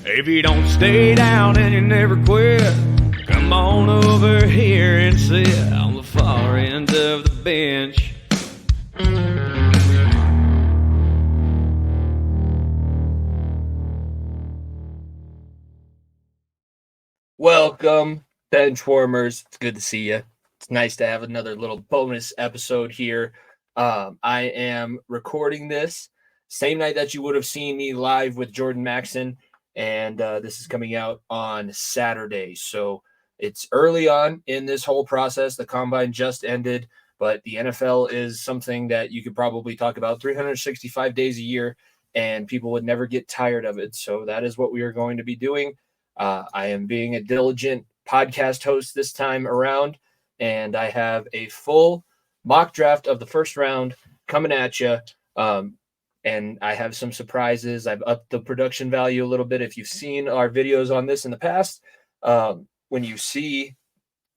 If you don't stay down and you never quit, come on over here and sit on the far end of the bench. Welcome, bench warmers. It's good to see you. It's nice to have another little bonus episode here. I am recording this same night that you would have seen me live with Jordan Maxson, and this is coming out on Saturday. So it's early on in this whole process. The combine just ended, but the NFL is something that you could probably talk about 365 days a year, and people would never get tired of it. So that is what we are going to be doing. I am being a diligent podcast host this time around, and I have a full mock draft of the first round coming at you. And I have some surprises. I've upped the production value a little bit. If you've seen our videos on this in the past, when you see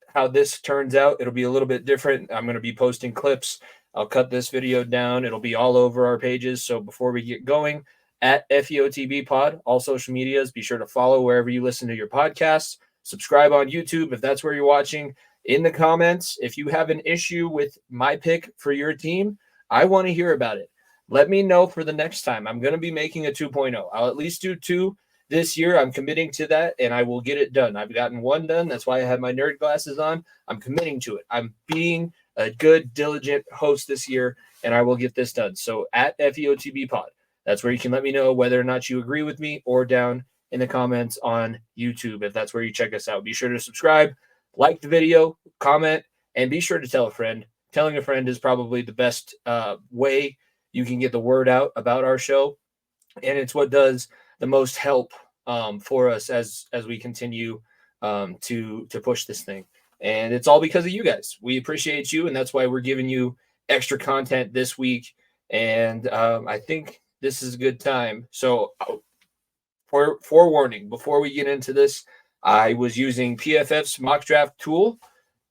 how this turns out, it'll be a little bit different. I'm going to be posting clips. I'll cut this video down. It'll be all over our pages. So before we get going, at FEOTB Pod, all social medias, be sure to follow wherever you listen to your podcasts. Subscribe on YouTube if that's where you're watching. In the comments, if you have an issue with my pick for your team, I want to hear about it. Let me know for the next time. I'm going to be making a 2.0. I'll at least do 2 this year. I'm committing to that, and I will get it done. I've gotten 1 done. That's why I have my nerd glasses on. I'm committing to it. I'm being a good, diligent host this year, and I will get this done. So at FEOTB Pod, that's where you can let me know whether or not you agree with me, or down in the comments on YouTube if that's where you check us out. Be sure to subscribe, like the video, comment, and be sure to tell a friend. Telling a friend is probably the best way you can get the word out about our show, and it's what does the most help for us as we continue to push this thing. And it's all because of you guys. We appreciate you, and that's why we're giving you extra content this week. And I think this is a good time. So for forewarning, before we get into this, I was using PFF's mock draft tool.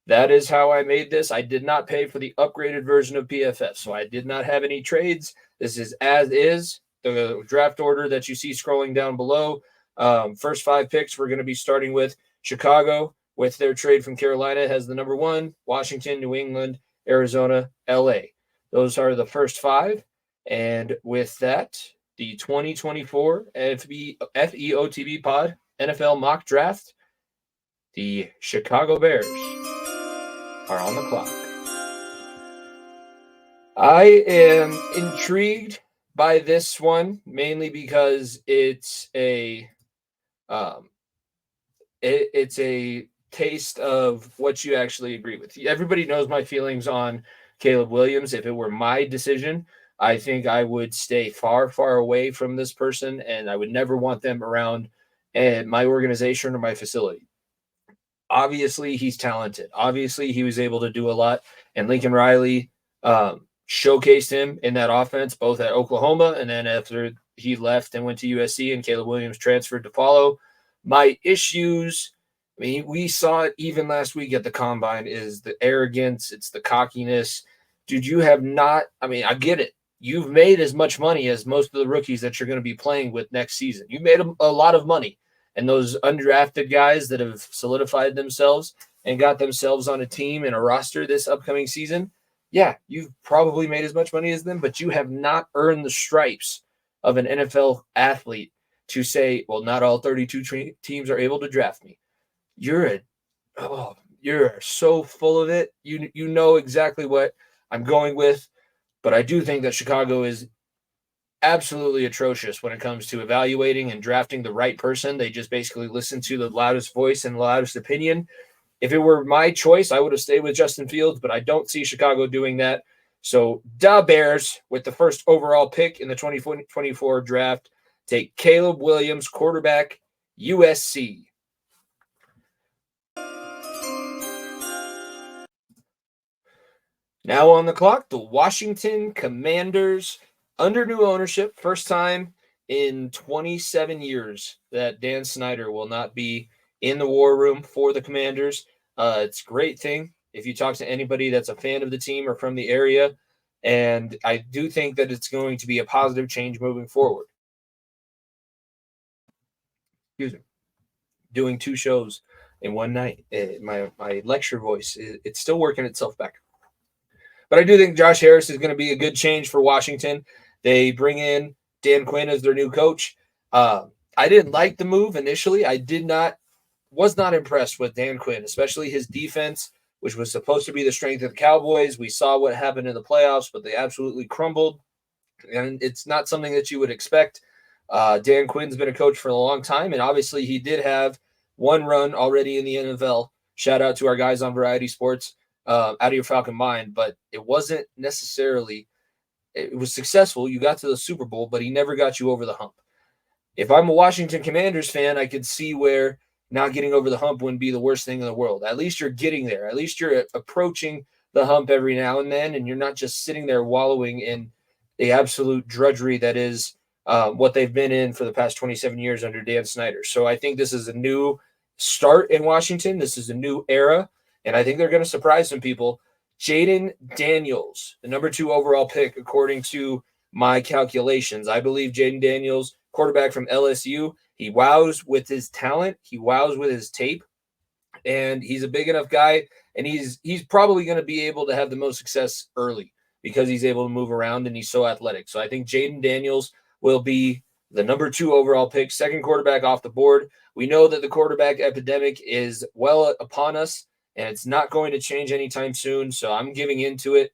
That is how I made this. I did not pay for the upgraded version of PFF, so I did not have any trades. This is as is, the draft order that you see scrolling down below. First 5 picks, we're going to be starting with Chicago with their trade from Carolina has the number 1, Washington, New England, Arizona, LA. Those are the first 5. And with that, the 2024 FEOTB Pod NFL mock draft, the Chicago Bears are on the clock. I am intrigued by this one, mainly because it's a taste of what you actually agree with. Everybody knows my feelings on Caleb Williams. If it were my decision, I think I would stay far, far away from this person, and I would never want them around my organization or my facility. Obviously, he's talented. Obviously, he was able to do a lot, and Lincoln Riley showcased him in that offense, both at Oklahoma and then after he left and went to USC and Caleb Williams transferred to follow. My issues, I mean, we saw it even last week at the combine, is the arrogance. It's the cockiness. Dude, you have not, I mean, I get it. You've made as much money as most of the rookies that you're going to be playing with next season. You made a lot of money. And those undrafted guys that have solidified themselves and got themselves on a team and a roster this upcoming season, yeah, you've probably made as much money as them, but you have not earned the stripes of an NFL athlete to say, well, not all 32 teams are able to draft me. You're so full of it. You know exactly what I'm going with, but I do think that Chicago is absolutely atrocious when it comes to evaluating and drafting the right person. They just basically listen to the loudest voice and the loudest opinion. If it were my choice, I would have stayed with Justin Fields, but I don't see Chicago doing that. So, da Bears, with the first overall pick in the 2024 draft, take Caleb Williams, quarterback, USC. Now on the clock, the Washington Commanders, under new ownership, first time in 27 years that Dan Snyder will not be in the war room for the Commanders. It's a great thing if you talk to anybody that's a fan of the team or from the area. And I do think that it's going to be a positive change moving forward. excuse me, doing 2 shows in one night. My lecture voice, it's still working itself back. But I do think Josh Harris is going to be a good change for Washington. They bring in Dan Quinn as their new coach. I didn't like the move initially. Was not impressed with Dan Quinn, especially his defense, which was supposed to be the strength of the Cowboys. We saw what happened in the playoffs, but they absolutely crumbled. And it's not something that you would expect. Dan Quinn's been a coach for a long time, and obviously he did have one run already in the NFL. Shout out to our guys on Variety Sports, out of your Falcon mind, but it wasn't necessarily – it was successful. You got to the Super Bowl, but he never got you over the hump. If I'm a Washington Commanders fan, I could see where not getting over the hump wouldn't be the worst thing in the world. At least you're getting there. At least you're approaching the hump every now and then, and you're not just sitting there wallowing in the absolute drudgery that is what they've been in for the past 27 years under Dan Snyder. So I think this is a new start in Washington. This is a new era, and I think they're going to surprise some people. Jaden Daniels, the number 2 overall pick, according to my calculations. I believe Jaden Daniels, quarterback from LSU, he wows with his talent. He wows with his tape, and he's a big enough guy, and he's probably going to be able to have the most success early because he's able to move around and he's so athletic. So I think Jaden Daniels will be the number 2 overall pick, second quarterback off the board. We know that the quarterback epidemic is well upon us, and it's not going to change anytime soon, so I'm giving into it.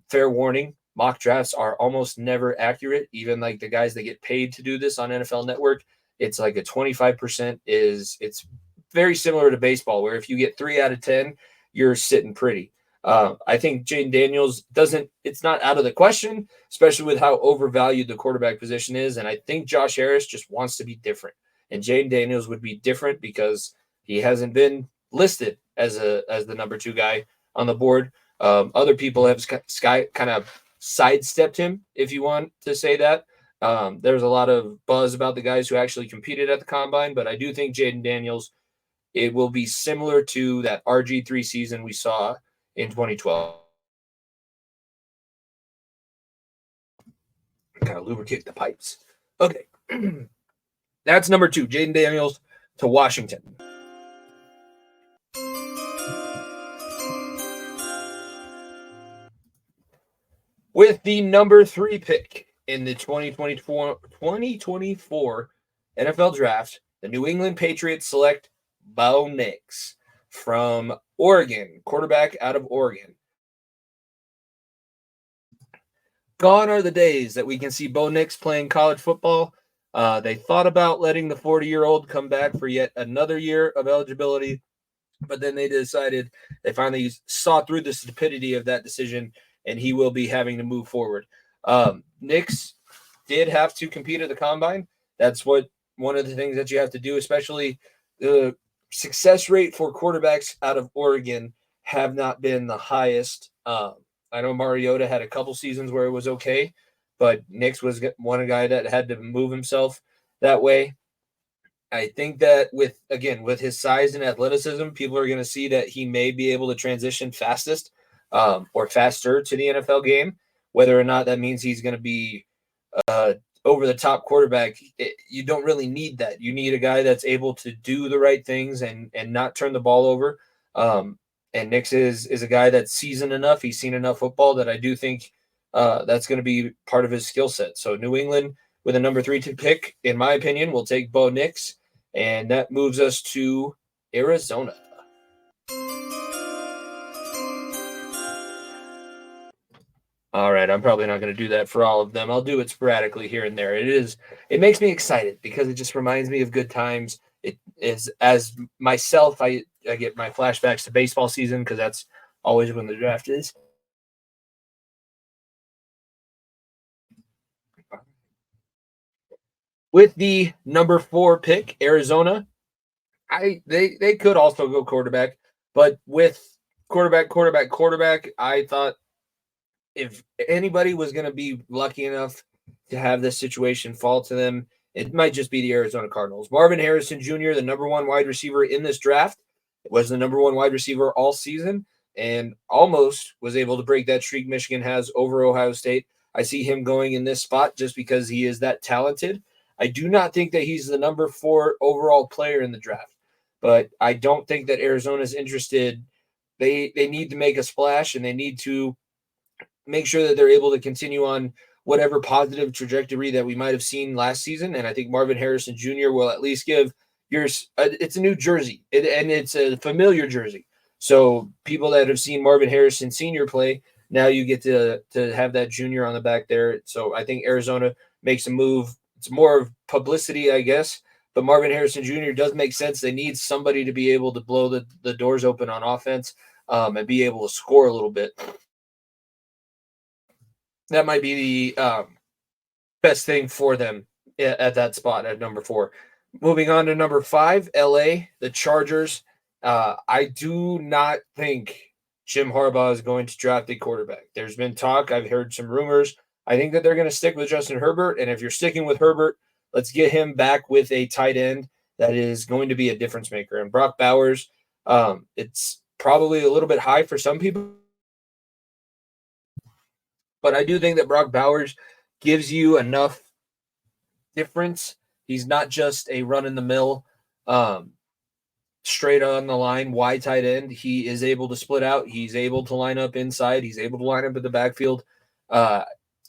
Fair warning, mock drafts are almost never accurate, even like the guys that get paid to do this on NFL Network. It's like a 25% it's very similar to baseball, where if you get 3 out of 10, you're sitting pretty. I think Jaden Daniels it's not out of the question, especially with how overvalued the quarterback position is. And I think Josh Harris just wants to be different. And Jaden Daniels would be different because he hasn't been listed as the number 2 guy on the board. Other people have kind of sidestepped him, if you want to say that. There's a lot of buzz about the guys who actually competed at the combine, but I do think Jaden Daniels, it will be similar to that RG3 season we saw in 2012. Kind of lubricate the pipes. Okay. That's number 2, Jaden Daniels to Washington. With the number 3 pick in the 2024 NFL Draft, the New England Patriots select Bo Nix from Oregon, quarterback out of Oregon. Gone are the days that we can see Bo Nix playing college football. They thought about letting the 40-year-old come back for yet another year of eligibility, but then they finally saw through the stupidity of that decision, and he will be having to move forward. Nix did have to compete at the combine. That's one of the things that you have to do, especially the success rate for quarterbacks out of Oregon have not been the highest. I know Mariota had a couple seasons where it was okay, but Nix was one guy that had to move himself that way. I think that with his size and athleticism, people are going to see that he may be able to transition fastest or faster to the NFL game. Whether or not that means he's going to be over-the-top quarterback, you don't really need that. You need a guy that's able to do the right things and not turn the ball over. And Nix is a guy that's seasoned enough. He's seen enough football that I do think that's going to be part of his skill set. So New England with a number 3 pick, in my opinion, will take Bo Nix, and that moves us to Arizona. All right, I'm probably not going to do that for all of them. I'll do it sporadically here and there. It makes me excited because it just reminds me of good times. It is, as myself, I get my flashbacks to baseball season because that's always when the draft is. With the number 4 pick, Arizona, they could also go quarterback, but with quarterback, I thought if anybody was going to be lucky enough to have this situation fall to them, it might just be the Arizona Cardinals. Marvin Harrison Jr., the number 1 wide receiver in this draft, was the number 1 wide receiver all season and almost was able to break that streak Michigan has over Ohio State. I see him going in this spot just because he is that talented. I do not think that he's the number 4 overall player in the draft, but I don't think that Arizona's interested. They need to make a splash, and they need to make sure that they're able to continue on whatever positive trajectory that we might have seen last season. And I think Marvin Harrison Jr. will at least give it's a new jersey, and it's a familiar jersey. So people that have seen Marvin Harrison Sr. play, now you get to have that junior on the back there. So I think Arizona makes a move. It's more of publicity, I guess. But Marvin Harrison Jr. does make sense. They need somebody to be able to blow the doors open on offense and be able to score a little bit. That might be the best thing for them at that spot at number 4. Moving on to number 5, LA, the Chargers. I do not think Jim Harbaugh is going to draft a quarterback. There's been talk. I've heard some rumors. I think that they're going to stick with Justin Herbert. And if you're sticking with Herbert, let's get him back with a tight end that is going to be a difference maker. And Brock Bowers, it's probably a little bit high for some people. But I do think that Brock Bowers gives you enough difference. He's not just a run-in-the-mill, straight on the line, wide tight end. He is able to split out. He's able to line up inside. He's able to line up in the backfield.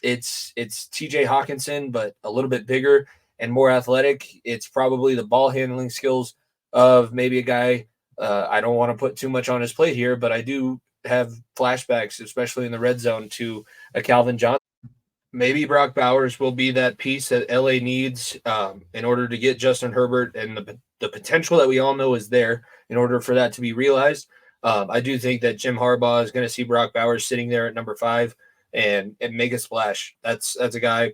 It's TJ Hawkinson, but a little bit bigger and more athletic. It's probably the ball handling skills of maybe a guy. I don't want to put too much on his plate here, but I do have flashbacks, especially in the red zone, to a Calvin Johnson. Maybe Brock Bowers will be that piece that LA needs in order to get Justin Herbert and the potential that we all know is there in order for that to be realized. I do think that Jim Harbaugh is going to see Brock Bowers sitting there at number 5 and make a splash. That's a guy,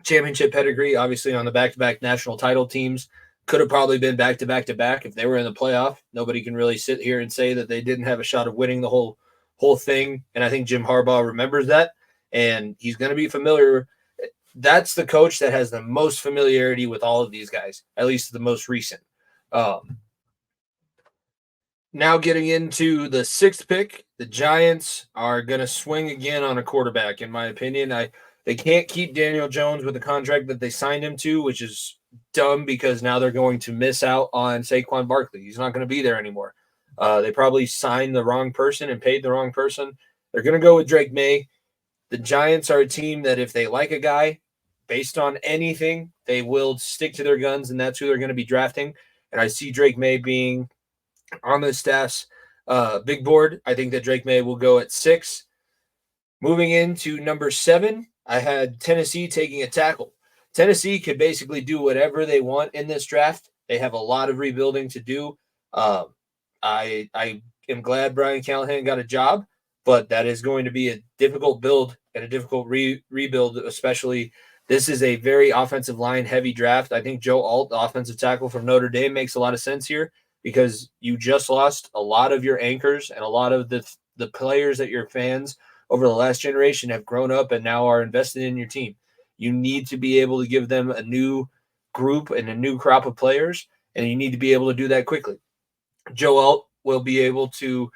championship pedigree, obviously on the back-to-back national title teams. Could have probably been back-to-back-to-back if they were in the playoff. Nobody can really sit here and say that they didn't have a shot of winning the whole thing. And I think Jim Harbaugh remembers that, and he's going to be familiar. That's the coach that has the most familiarity with all of these guys, at least the most recent. Now getting into the 6th pick, the Giants are going to swing again on a quarterback, in my opinion. They can't keep Daniel Jones with the contract that they signed him to, which is dumb because now they're going to miss out on Saquon Barkley. He's not going to be there anymore. They probably signed the wrong person and paid the wrong person. They're going to go with Drake May. The Giants are a team that if they like a guy, based on anything, they will stick to their guns, and that's who they're going to be drafting. And I see Drake May being on the staff's big board. I think that Drake May will go at 6. Moving into number 7, I had Tennessee taking a tackle. Tennessee could basically do whatever they want in this draft. They have a lot of rebuilding to do. I am glad Brian Callahan got a job, but that is going to be a difficult build and a difficult rebuild, especially this is a very offensive line heavy draft. I think Joe Alt, the offensive tackle from Notre Dame, makes a lot of sense here because you just lost a lot of your anchors and a lot of the players that your fans over the last generation have grown up and now are invested in your team. You need to be able to give them a new group and a new crop of players, and you need to be able to do that quickly. Joe Alt will be able to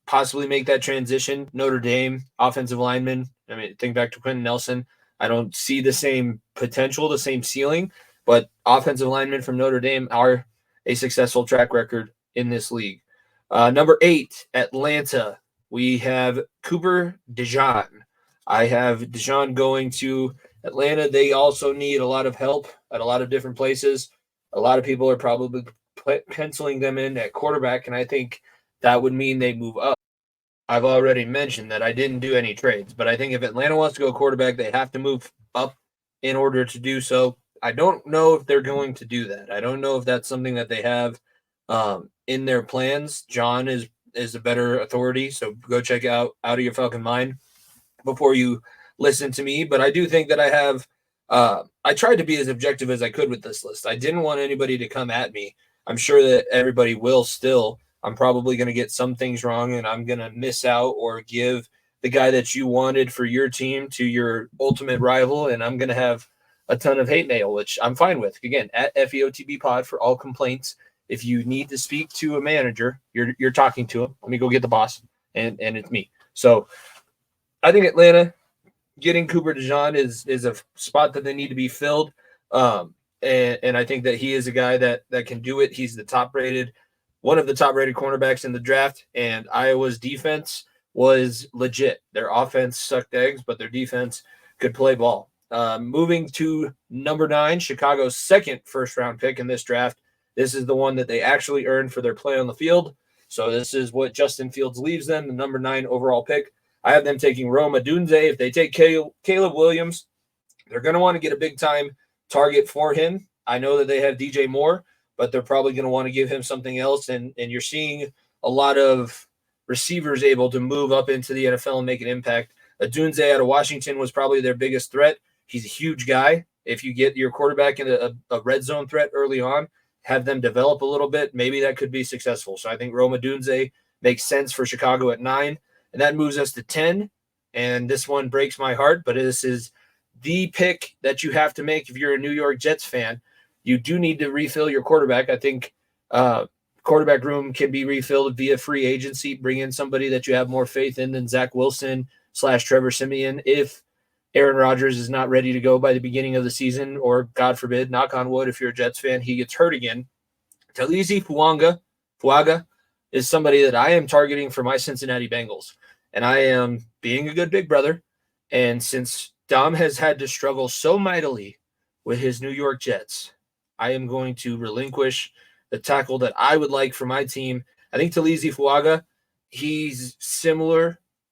possibly make that transition. Notre Dame, offensive lineman. I mean, think back to Quentin Nelson. I don't see the same potential, the same ceiling, but offensive linemen from Notre Dame are a successful track record in this league. Number 8, Atlanta. We have Cooper DeJean. I have DeJean going to Atlanta. They also need a lot of help at a lot of different places. A lot of people are probably penciling them in at quarterback, and I think that would mean they move up. I've already mentioned that I didn't do any trades, but I think if Atlanta wants to go quarterback, they have to move up in order to do so. I don't know if they're going to do that. I don't know if that's something that they have in their plans. John is a better authority, so go check out of your fucking mind before you listen to me. But I do think that I have I tried to be as objective as I could with this list. I didn't want anybody to come at me. I'm sure that everybody will still. I'm probably going to get some things wrong, and I'm going to miss out or give the guy that you wanted for your team to your ultimate rival, and I'm going to have a ton of hate mail, which I'm fine with. Again, at FEOTB pod for all complaints. If you need to speak to a manager, you're talking to him. Let me go get the boss, and it's me. So I think Atlanta getting Cooper DeJean is a spot that they need to be filled. And I think that he is a guy that can do it. He's one of the top rated cornerbacks in the draft, and Iowa's defense was legit. Their offense sucked eggs, but their defense could play ball. Moving to number 9, Chicago's second first-round pick in this draft. This is the one that they actually earned for their play on the field. So this is what Justin Fields leaves them, the number 9 overall pick. I have them taking Rome Odunze. If they take Caleb Williams, they're going to want to get a big-time target for him. I know that they have DJ Moore, but they're probably going to want to give him something else. And you're seeing a lot of receivers able to move up into the NFL and make an impact. Odunze out of Washington was probably their biggest threat. He's a huge guy. If you get your quarterback in a red zone threat early on, have them develop a little bit, maybe that could be successful. So I think Rome Odunze makes sense for Chicago at 9. And that moves us to 10. And this one breaks my heart, but this is the pick that you have to make if you're a New York Jets fan. You do need to refill your quarterback. I think quarterback room can be refilled via free agency. Bring in somebody that you have more faith in than Zach Wilson / Trevor Siemian. If Aaron Rodgers is not ready to go by the beginning of the season, or God forbid, knock on wood, if you're a Jets fan, he gets hurt again. Talizi Fuaga is somebody that I am targeting for my Cincinnati Bengals. And I am being a good big brother. And since Dom has had to struggle so mightily with his New York Jets, I am going to relinquish the tackle that I would like for my team. I think Talizi Fuaga, he's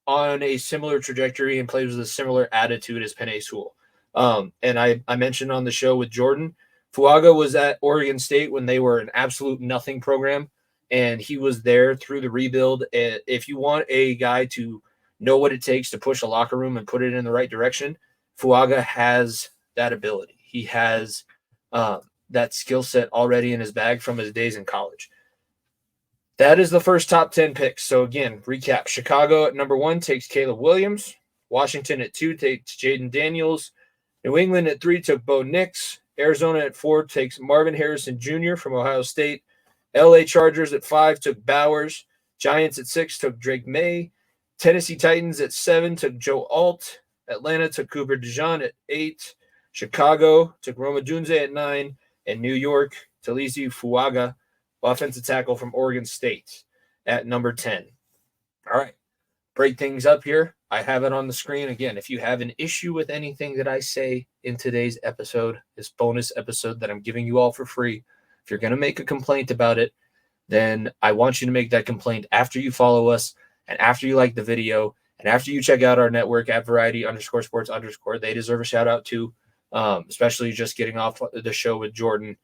on a similar trajectory and plays with a similar attitude as Penei Sewell. And I mentioned on the show with Jordan, Fuaga was at Oregon State when they were an absolute nothing program, and he was there through the rebuild. And if you want a guy to know what it takes to push a locker room and put it in the right direction, Fuaga has that ability. He has that skill set already in his bag from his days in college. That is the first top 10 picks. So again, recap. Chicago at number 1 takes Caleb Williams. Washington at 2 takes Jaden Daniels. New England at 3 took Bo Nix. Arizona at 4 takes Marvin Harrison Jr. from Ohio State. LA Chargers at 5 took Bowers. Giants at 6 took Drake May. Tennessee Titans at 7 took Joe Alt. Atlanta took Cooper DeJean at 8. Chicago took Rome Odunze at 9. And New York, Talizi Fuaga, offensive tackle from Oregon State, at number 10. All right, break things up here. I have it on the screen. Again, if you have an issue with anything that I say in today's episode, this bonus episode that I'm giving you all for free, if you're going to make a complaint about it, then I want you to make that complaint after you follow us and after you like the video and after you check out our network at variety_sports_. They deserve a shout out too, especially just getting off the show with Jordan.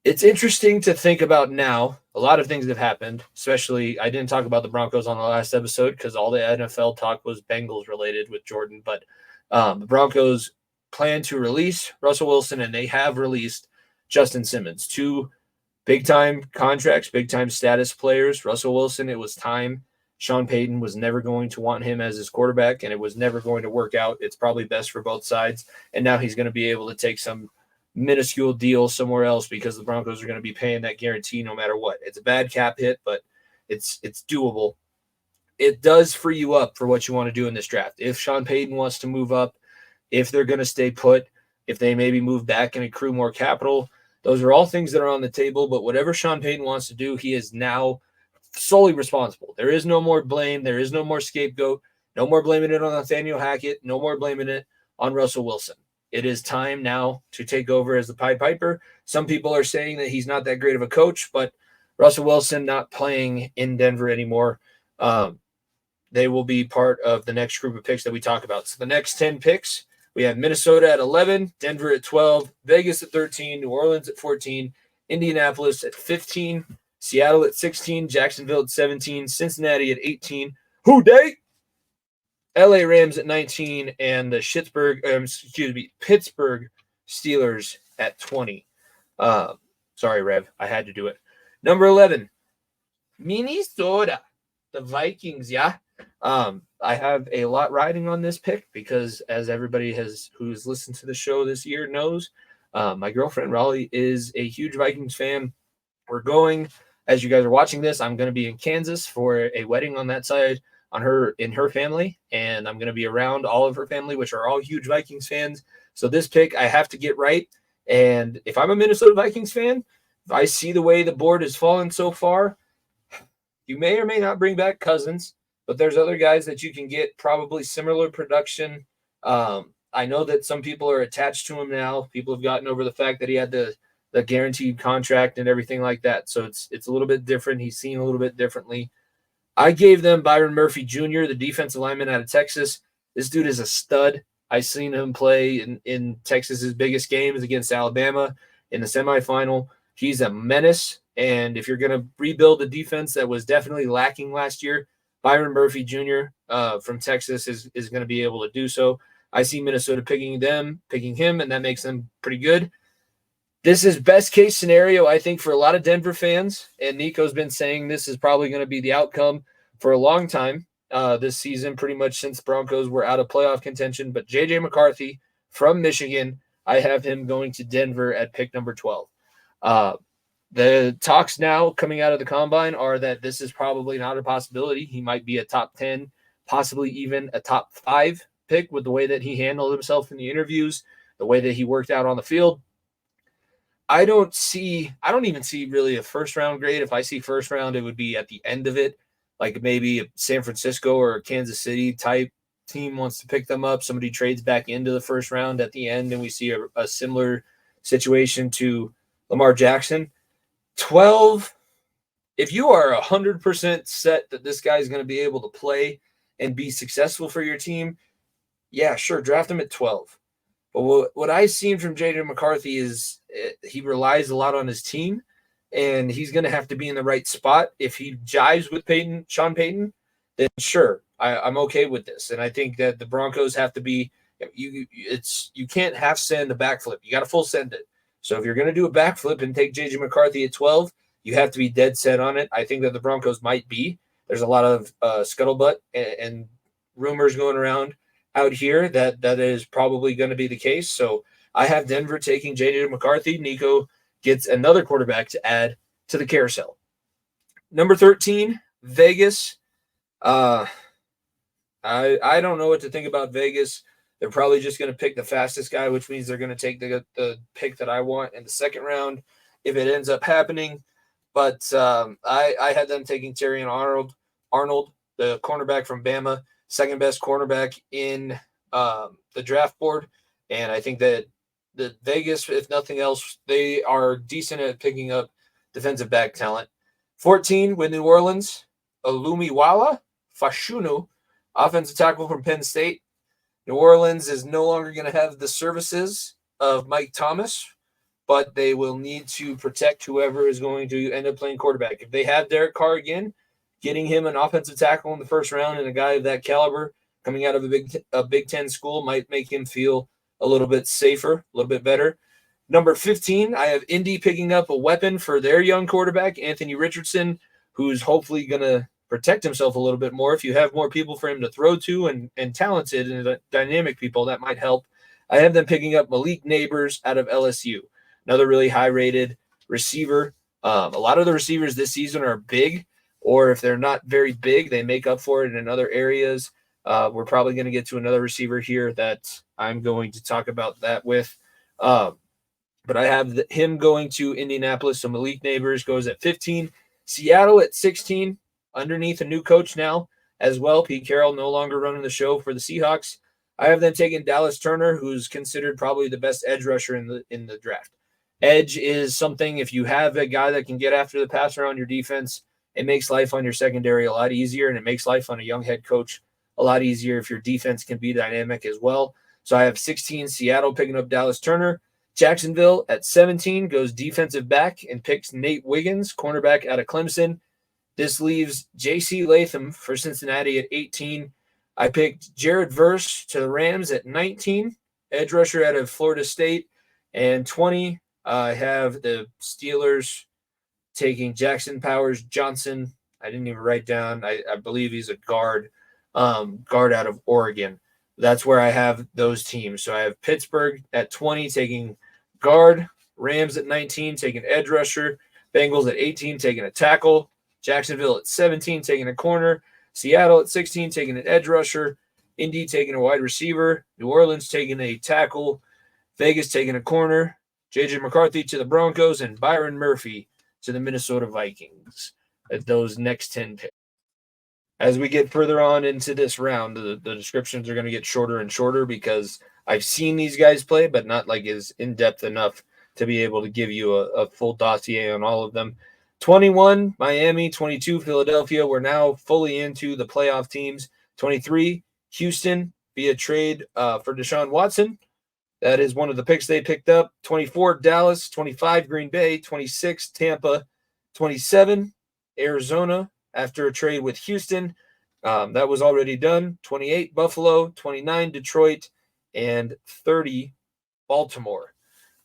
It's interesting to think about now. A lot of things have happened, especially I didn't talk about the Broncos on the last episode because all the NFL talk was Bengals related with Jordan. But the Broncos plan to release Russell Wilson, and they have released Justin Simmons. 2 big-time contracts, big-time status players. Russell Wilson, it was time. Sean Payton was never going to want him as his quarterback, and it was never going to work out. It's probably best for both sides. And now he's going to be able to take some minuscule deal somewhere else because the Broncos are going to be paying that guarantee no matter what. It's a bad cap hit, but it's doable. It does free you up for what you want to do in this draft. If Sean Payton wants to move up, if they're going to stay put, if they maybe move back and accrue more capital, those are all things that are on the table. But whatever Sean Payton wants to do, he is now solely responsible. There is no more blame. There is no more scapegoat. No more blaming it on Nathaniel Hackett. No more blaming it on Russell Wilson. It is time now to take over as the Pied Piper. Some people are saying that he's not that great of a coach, but Russell Wilson not playing in Denver anymore. They will be part of the next group of picks that we talk about. So the next 10 picks, we have Minnesota at 11, Denver at 12, Vegas at 13, New Orleans at 14, Indianapolis at 15, Seattle at 16, Jacksonville at 17, Cincinnati at 18. Who dey? LA Rams at 19, and the Pittsburgh Steelers at 20. Sorry, Rev. I had to do it. Number 11, Minnesota. The Vikings, yeah. I have a lot riding on this pick because, as everybody who's listened to the show this year knows, my girlfriend Raleigh is a huge Vikings fan. We're going, as you guys are watching this, I'm going to be in Kansas for a wedding on that side in her family, and I'm going to be around all of her family, which are all huge Vikings fans. So this pick I have to get right. And if I'm a Minnesota Vikings fan, if I see the way the board has fallen so far, you may or may not bring back Cousins, but there's other guys that you can get probably similar production. I know that some people are attached to him now. People have gotten over the fact that he had the guaranteed contract and everything like that. So it's a little bit different. He's seen a little bit differently. I gave them Byron Murphy Jr., the defensive lineman out of Texas. This dude is a stud. I've seen him play in Texas's biggest games against Alabama in the semifinal. He's a menace. And if you're going to rebuild a defense that was definitely lacking last year, Byron Murphy Jr. From Texas is going to be able to do so. I see Minnesota picking him, and that makes them pretty good. This is best case scenario, I think, for a lot of Denver fans. And Nico's been saying this is probably going to be the outcome for a long time this season, pretty much since Broncos were out of playoff contention. But J.J. McCarthy from Michigan, I have him going to Denver at pick number 12. The talks now coming out of the combine are that this is probably not a possibility. He might be a top 10, possibly even a top 5 pick with the way that he handled himself in the interviews, the way that he worked out on the field. I don't even see really a first round grade. If I see first round, it would be at the end of it, like maybe a San Francisco or a Kansas City type team wants to pick them up. Somebody trades back into the first round at the end, and we see a similar situation to Lamar Jackson. 12, if you are 100% set that this guy is going to be able to play and be successful for your team, yeah, sure, draft him at 12. But what I've seen from J.J. McCarthy is he relies a lot on his team, and he's going to have to be in the right spot. If he jives with Sean Payton, then sure, I'm okay with this. And I think that the Broncos have to be you can't half send a backflip. You got to full send it. So if you're going to do a backflip and take J.J. McCarthy at 12, you have to be dead set on it. I think that the Broncos might be. There's a lot of scuttlebutt and rumors going around out here that is probably going to be the case. So I have Denver taking J.J. McCarthy. Nico gets another quarterback to add to the carousel. Number 13, Vegas. I don't know what to think about Vegas. They're probably just going to pick the fastest guy, which means they're going to take the pick that I want in the second round if it ends up happening. But I had them taking Terrion Arnold, the cornerback from Bama, second best cornerback in the draft board. And I think that the Vegas, if nothing else, they are decent at picking up defensive back talent. 14 with New Orleans, Olumiwala Fashunu, offensive tackle from Penn State. New Orleans is no longer going to have the services of Mike Thomas, but they will need to protect whoever is going to end up playing quarterback. If they have Derek Carr again, getting him an offensive tackle in the first round and a guy of that caliber coming out of a Big Ten school might make him feel a little bit safer, a little bit better. Number 15, I have Indy picking up a weapon for their young quarterback, Anthony Richardson, who's hopefully going to protect himself a little bit more. If you have more people for him to throw to and talented and dynamic people, that might help. I have them picking up Malik Neighbors out of LSU, another really high-rated receiver. A lot of the receivers this season are big, or if they're not very big, they make up for it in other areas. We're probably going to get to another receiver here that I'm going to talk about that with. But I have him going to Indianapolis, so Malik Neighbors goes at 15. Seattle at 16, underneath a new coach now as well. Pete Carroll no longer running the show for the Seahawks. I have them taking Dallas Turner, who's considered probably the best edge rusher in the draft. Edge is something, if you have a guy that can get after the passer on your defense, it makes life on your secondary a lot easier, and it makes life on a young head coach a lot easier if your defense can be dynamic as well. So I have 16, Seattle picking up Dallas Turner. Jacksonville at 17 goes defensive back and picks Nate Wiggins, cornerback out of Clemson. This leaves J.C. Latham for Cincinnati at 18. I picked Jared Verse to the Rams at 19, edge rusher out of Florida State. And 20, I have the Steelers taking Jackson Powers Johnson. I didn't even write down. I believe he's a guard out of Oregon. That's where I have those teams. So I have Pittsburgh at 20 taking guard, Rams at 19 taking edge rusher, Bengals at 18 taking a tackle, Jacksonville at 17 taking a corner, Seattle at 16 taking an edge rusher. Indy taking a wide receiver. New Orleans taking a tackle. Vegas taking a corner. J.J. McCarthy to the Broncos, and Byron Murphy to the Minnesota Vikings at those next 10 picks. As we get further on into this round, the descriptions are going to get shorter and shorter because I've seen these guys play, but not like is in-depth enough to be able to give you a full dossier on all of them. 21, Miami. 22, Philadelphia. We're now fully into the playoff teams. 23, Houston via trade for Deshaun Watson. That is one of the picks they picked up. 24, Dallas. 25, Green Bay. 26, Tampa. 27, Arizona after a trade with Houston. That was already done. 28, Buffalo. 29, Detroit. And 30, Baltimore.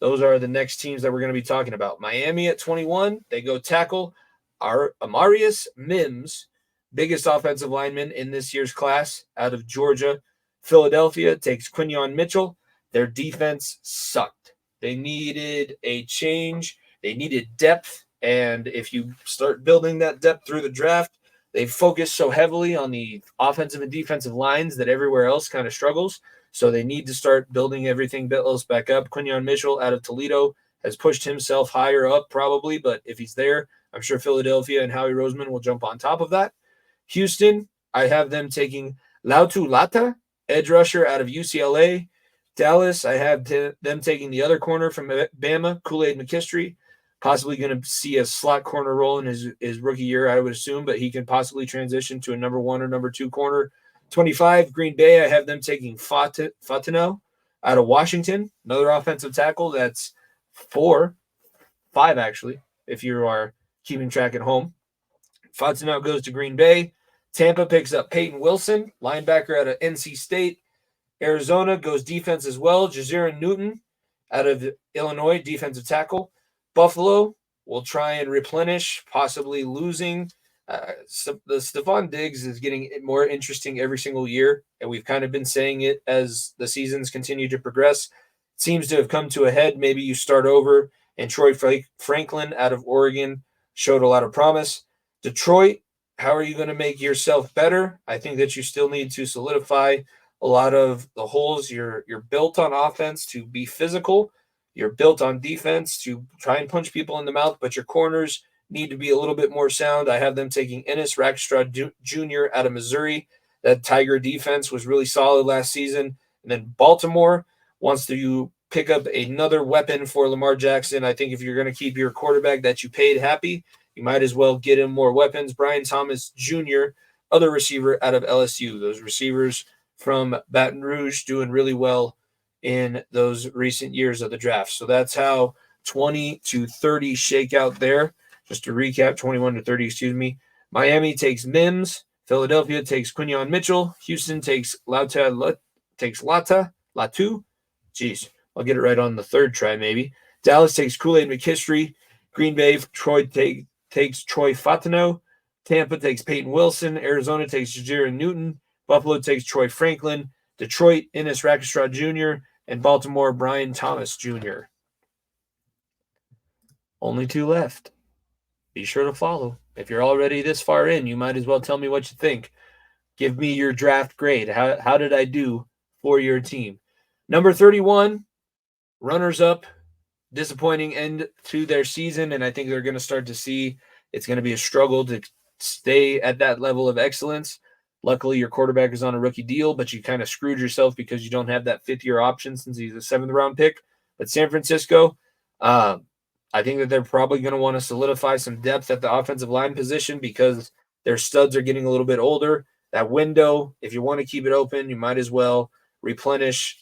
Those are the next teams that we're going to be talking about. Miami at 21, they go tackle Amarius Mims, biggest offensive lineman in this year's class out of Georgia. Philadelphia takes Quinyon Mitchell. Their defense sucked. They needed a change. They needed depth. And if you start building that depth through the draft, they focus so heavily on the offensive and defensive lines that everywhere else kind of struggles. So they need to start building everything else back up. Quinyon Mitchell out of Toledo has pushed himself higher up probably, but if he's there, I'm sure Philadelphia and Howie Roseman will jump on top of that. Houston, I have them taking Lautu Lata, edge rusher out of UCLA. Dallas, I have them taking the other corner from Bama, Kool-Aid McKinstry. Possibly going to see a slot corner role in his rookie year, I would assume, but he can possibly transition to a number 1 or number 2 corner. 25, Green Bay, I have them taking Fatino out of Washington, another offensive tackle. That's 5 actually, if you are keeping track at home. Fatino goes to Green Bay. Tampa picks up Peyton Wilson, linebacker out of NC State. Arizona goes defense as well. Jaziran Newton out of Illinois, defensive tackle. Buffalo will try and replenish, possibly losing. The Stephon Diggs is getting more interesting every single year, and we've kind of been saying it as the seasons continue to progress. It seems to have come to a head. Maybe you start over, and Troy Franklin out of Oregon showed a lot of promise. Detroit, how are you going to make yourself better? I think that you still need to solidify a lot of the holes. You're built on offense to be physical. You're built on defense to try and punch people in the mouth, but your corners need to be a little bit more sound. I have them taking Ennis Rackstraw Jr. out of Missouri. That Tiger defense was really solid last season. And then Baltimore wants to pick up another weapon for Lamar Jackson. I think if you're going to keep your quarterback that you paid happy, you might as well get him more weapons. Brian Thomas Jr., other receiver out of LSU. Those receivers from Baton Rouge doing really well in those recent years of the draft. So that's how 20 to 30 shake out there. Just to recap, 21 to 30, excuse me. Miami takes Mims. Philadelphia takes Quinyon Mitchell. Houston takes Latu. Jeez, I'll get it right on the third try maybe. Dallas takes Kool-Aid McKinstry. Green Bay takes Troy Fatino. Tampa takes Peyton Wilson. Arizona takes Jaziran Newton. Buffalo takes Troy Franklin. Detroit, Ennis Rackstraw Jr. And Baltimore, Brian Thomas Jr. Only 2 left. Be sure to follow. If you're already this far in, you might as well tell me what you think. Give me your draft grade. How did I do for your team? Number 31, runners-up, disappointing end to their season, and I think they're going to start to see it's going to be a struggle to stay at that level of excellence. Luckily, your quarterback is on a rookie deal, but you kind of screwed yourself because you don't have that 5th-year option since he's a 7th-round pick. But San Francisco, I think that they're probably going to want to solidify some depth at the offensive line position because their studs are getting a little bit older. That window, if you want to keep it open, you might as well replenish.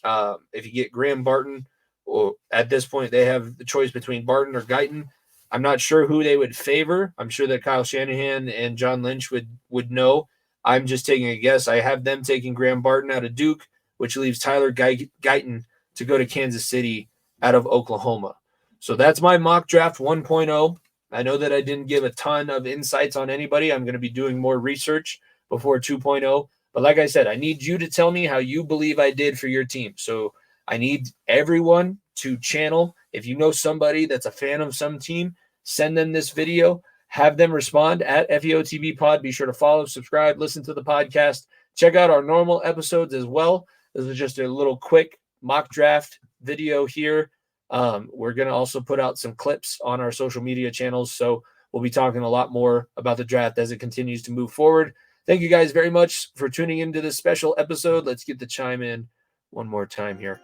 If you get Graham Barton, or at this point, they have the choice between Barton or Guyton. I'm not sure who they would favor. I'm sure that Kyle Shanahan and John Lynch would know. I'm just taking a guess. I have them taking Graham Barton out of Duke, which leaves Tyler Guyton to go to Kansas City out of Oklahoma. So that's my mock draft 1.0. I know that I didn't give a ton of insights on anybody. I'm going to be doing more research before 2.0. But like I said, I need you to tell me how you believe I did for your team. So I need everyone to channel. If you know somebody that's a fan of some team, send them this video. have them respond at FEOTB Pod. Be sure to follow, subscribe, listen to the podcast. Check out our normal episodes as well. This is just a little quick mock draft video here. We're going to also put out some clips on our social media channels, so we'll be talking a lot more about the draft as it continues to move forward. Thank you guys very much for tuning into this special episode. Let's get the chime in one more time here.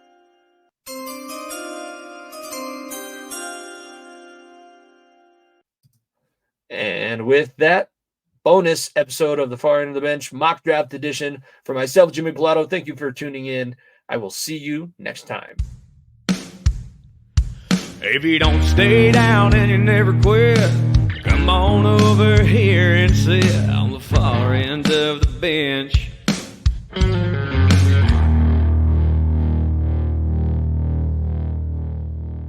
And with that, bonus episode of the Far End of the Bench mock draft edition for myself, Jimmy Pilato. Thank you for tuning in. I will see you next time. If you don't stay down and you never quit, come on over here and sit on the far end of the bench.